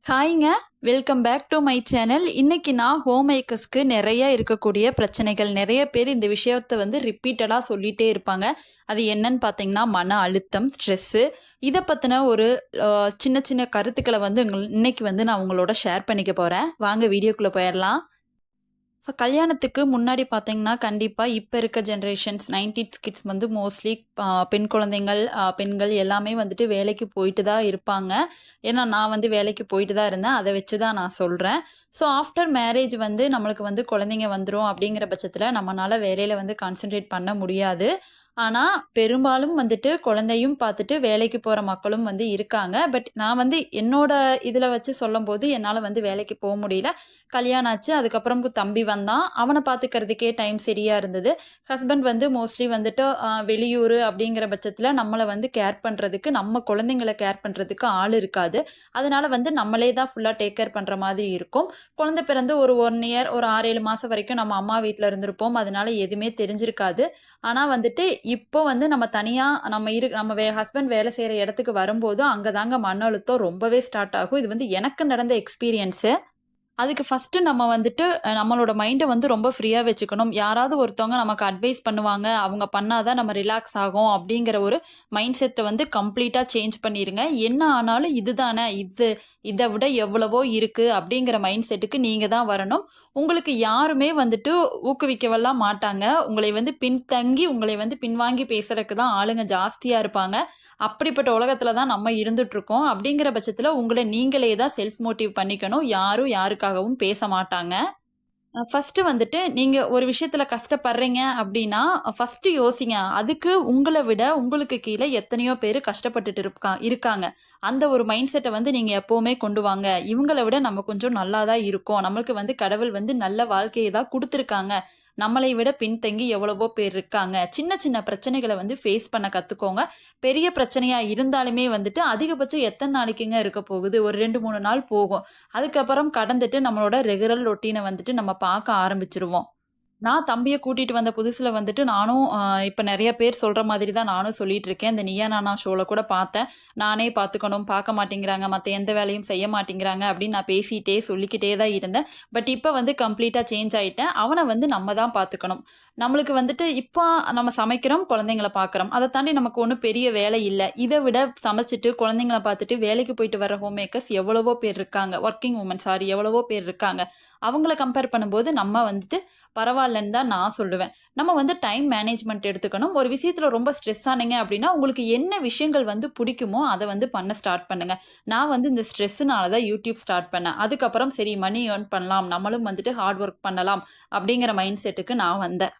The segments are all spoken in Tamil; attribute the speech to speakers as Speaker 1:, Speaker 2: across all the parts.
Speaker 1: ஹாய்ங்க. Welcome back to my channel. இன்னைக்கு நான் ஹோம் மேக்கர்ஸ்க்கு நிறைய இருக்கக்கூடிய பிரச்சனைகள், நிறைய பேர் இந்த விஷயத்த ரிப்பீட்டடா சொல்லிட்டே இருப்பாங்க. அது என்னன்னு பார்த்தீங்கன்னா, மன அழுத்தம், ஸ்ட்ரெஸ்ஸு. இத பத்தின ஒரு சின்ன சின்ன கருத்துக்கள இன்னைக்கு நான் உங்களோட ஷேர் பண்ணிக்க போறேன். வாங்க வீடியோக்குள்ள போயிரலாம். இப்ப கல்யாணத்துக்கு முன்னாடி பார்த்தீங்கன்னா, கண்டிப்பா இப்ப இருக்க ஜெனரேஷன்ஸ் 90ஸ் கிட்ஸ் மோஸ்ட்லி பெண் குழந்தைகள், பெண்கள் எல்லாமே வேலைக்கு போயிட்டு தான் இருப்பாங்க. ஏன்னா, நான் வேலைக்கு போயிட்டு தான் இருந்தேன். அத வச்சு தான் நான் சொல்றேன். ஸோ ஆஃப்டர் மேரேஜ் நம்மளுக்கு குழந்தைங்க வந்துரும் அப்படிங்கிற பட்சத்தில நம்மனால வேலையில கான்சன்ட்ரேட் பண்ண முடியாது. ஆனா, பெரும்பாலும் குழந்தையும் பார்த்துட்டு வேலைக்கு போற மக்களும் இருக்காங்க. பட் நான் என்னோட இதில வச்சு சொல்லும்போது, என்னால வேலைக்கு போ முடியல. கல்யாணம் ஆச்சு. அதுக்கப்புறம் தம்பி வந்தான். அவன பார்த்துக்கிறதுக்கே டைம் சரியா இருந்தது. ஹஸ்பண்ட் மோஸ்ட்லி வெளியூரு அப்படிங்கிற பட்சத்தில நம்மள கேர் பண்றதுக்கு, நம்ம குழந்தைங்கள கேர் பண்றதுக்கு ஆள் இருக்காது. அதனால நம்மளே தான் ஃபுல்லா டேக் கேர் பண்ற மாதிரி இருக்கும். குழந்தை பிறந்து ஒரு 1 இயர், ஒரு 6, 7 மாசம் வரைக்கும் நம்ம அம்மா வீட்ல இருந்திருப்போம். அதனால எதுவுமே தெரிஞ்சிருக்காது. ஆனா இப்போ நம்ம தனியா நம்ம ஹஸ்பண்ட் வேலை செய்ற இடத்துக்கு வரும்போது, அங்க தாங்க மன அழுத்தம் ரொம்பவே ஸ்டார்ட் ஆகும். இது எனக்கு நடந்த எக்ஸ்பீரியன்ஸு. அதுக்கு ஃபர்ஸ்ட்டு நம்ம நம்மளோட மைண்ட ரொம்ப ஃப்ரீயா வச்சுக்கணும். யாராவது ஒருத்தவங்க நமக்கு அட்வைஸ் பண்ணுவாங்க. அவங்க பண்ணா தான் நம்ம ரிலாக்ஸ் ஆகும் அப்படிங்கிற ஒரு மைண்ட் செட்ட கம்ப்ளீட்டா சேஞ்ச் பண்ணிருங்க. என்ன ஆனாலும் இதுதானே, இத விட எவ்வளவோ இருக்கு அப்படிங்கிற மைண்ட் செட்டுக்கு நீங்க தான் வரணும். உங்களுக்கு யாருமே ஊக்குவிக்கவெல்லாம் மாட்டாங்க. உங்களை பின்தங்கி உங்களை பின்வாங்கி பேசுறதுக்கு தான் ஆளுங்க ஜாஸ்தியா இருப்பாங்க. அப்படிப்பட்ட உலகத்துல தான் நம்ம இருந்துட்டுருக்கோம். அப்படிங்கிற பட்சத்துல உங்கள நீங்களே தான் செல்ஃப் மோட்டிவ் பண்ணிக்கணும். யாரும் யாருக்காகவும் பேச மாட்டாங்க. ஃபர்ஸ்ட்டு நீங்க ஒரு விஷயத்துல கஷ்டப்படுறீங்க அப்டின்னா, ஃபர்ஸ்ட்டு யோசிங்க. அதுக்கு உங்கள விட உங்களுக்கு கீழ எத்தனையோ பேரு கஷ்டப்பட்டுட்டு இருக்காங்க. அந்த ஒரு மைண்ட் செட்ட நீங்க எப்பவுமே கொண்டு வாங்க. இவங்கள விட நம்ம கொஞ்சம் நல்லா தான் இருக்கோம். நம்மளுக்கு கடவுள் நல்ல வாழ்க்கைய தான் குடுத்துருக்காங்க. நம்மளை விட பின்தங்கி எவ்வளவோ பேர் இருக்காங்க. சின்ன சின்ன பிரச்சனைகள ஃபேஸ் பண்ண கத்துக்கோங்க. பெரிய பிரச்சனையா இருந்தாலுமே அதிகபட்சம் எத்தன நாளைக்குங்க இருக்க போகுது? ஒரு 2, 3 நாள் போகும். அதுக்கப்புறம் கடந்துட்டு நம்மளோட ரெகுலர் ரொட்டீன நம்ம பார்க்க ஆரம்பிச்சுருவோம். நான் தம்பிய கூட்டிட்டு வந்த புதுசுல நானும் இப்ப நெறைய பேர் சொல்ற மாதிரி தான் நானும் சொல்லிட்டு இருக்கேன். இந்த நீயா நானா ஷோல கூட பார்த்தேன். நானே பார்த்துக்கணும், பார்க்க மாட்டேங்கிறாங்க, மத்த எந்த வேலையும் செய்ய மாட்டேங்கிறாங்க அப்படின்னு நான் பேசிட்டே, சொல்லிக்கிட்டே தான் இருந்தேன். பட் இப்ப கம்ப்ளீட்டா சேஞ்ச் ஆயிட்டேன். அவன நம்ம தான் பார்த்துக்கணும். நம்மளுக்கு இப்ப நம்ம சமைக்கிறோம், குழந்தைங்கள பார்க்குறோம். அத தாண்டி நமக்கு ஒண்ணும் பெரிய வேலை இல்ல. இத விட சமைச்சுட்டு, குழந்தைங்கள பார்த்துட்டு வேலைக்கு போயிட்டு வர ஹோம் மேக்கர்ஸ் எவ்வளவோ பேர் இருக்காங்க. வொர்க்கிங் வுமன் சாரி எவ்வளவோ பேர் இருக்காங்க. அவங்கள கம்பேர் பண்ணும்போது நம்ம பரவாயில்லன்னு தான் நான் சொல்லுவேன். நம்ம டைம் மேனேஜ்மென்ட் எடுத்துக்கணும். ஒரு விஷயத்துல ரொம்ப ஸ்ட்ரெஸ் ஆனீங்க அப்படின்னா, உங்களுக்கு என்ன விஷயங்கள் பிடிக்குமோ, அத பண்ண ஸ்டார்ட் பண்ணுங்க. நான் இந்த ஸ்ட்ரெஸ்ஸுனால தான் யூடியூப் ஸ்டார்ட் பண்ணேன். அதுக்கப்புறம் சரி மணி ஏர்ன் பண்ணலாம். நம்மளும் ஹார்ட் ஒர்க் பண்ணலாம். அப்படிங்கிற மைண்ட் செட்டுக்கு நான் வந்தேன்.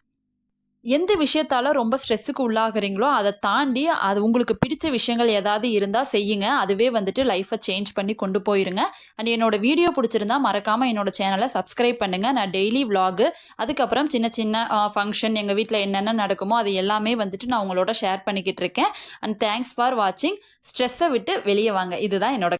Speaker 1: எந்த விஷயத்தால ரொம்ப ஸ்ட்ரெஸ்ஸுக்கு உள்ளாகுறீங்களோ, அத தாண்டி அது உங்களுக்கு பிடிச்ச விஷயங்கள் ஏதாவது இருந்தா செய்யுங்க. அதுவே லைஃப்ப சேஞ்ச் பண்ணி கொண்டு போயிருங்க. அண்ட் என்னோட வீடியோ புடிச்சிருந்தா மறக்காம என்னோட சேனல சப்ஸ்கிரைப் பண்ணுங்க. நான் டெய்லி விளாகு, அதுக்கப்புறம் சின்ன சின்ன ஃபங்ஷன் எங்க வீட்ல என்னென்ன நடக்குமோ, அது எல்லாமே நான் உங்களோட ஷேர் பண்ணிக்கிட்டு இருக்கேன். அண்ட் தேங்க்ஸ் ஃபார் வாட்சிங். ஸ்ட்ரெஸ்ஸ விட்டு வெளிய வாங்க. இதுதான் என்னோட